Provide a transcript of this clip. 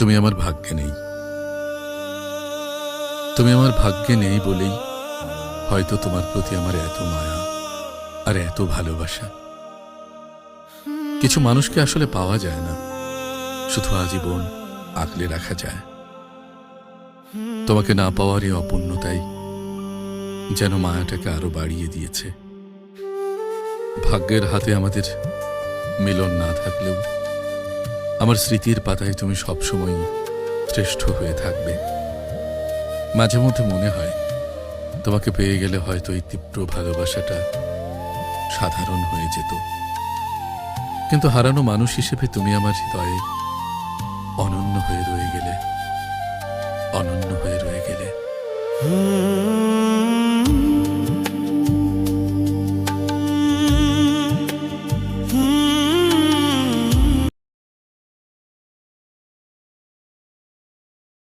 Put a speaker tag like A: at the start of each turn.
A: তুমি আমার ভাগ্যে নেই। তুমি আমার ভাগ্যে নেই বলেই হয়তো তোমার প্রতি আমার এত মায়া আর এত ভালোবাসা। কিছু মানুষকে আসলে পাওয়া যায় না, শুধু আজীবন আগলে রাখা যায়। তোমাকে না পাওয়ার এই অপূর্ণতাই যেন মায়াটাকে আরো বাড়িয়ে দিয়েছে। ভাগ্যের হাতে আমাদের মিলন না থাকলেও আমার স্মৃতির পাতায় তুমি সবসময় শ্রেষ্ঠ হয়ে থাকবে। মাঝে মধ্যে মনে হয় তোমাকে পেয়ে গেলে হয়তো এই তীব্র ভালোবাসাটা সাধারণ হয়ে যেত, কিন্তু হারানো মানুষ হিসেবে তুমি আমার হৃদয়ে অনন্য হয়ে রয়ে গেলে, অনন্য হয়ে রয়ে গেলে।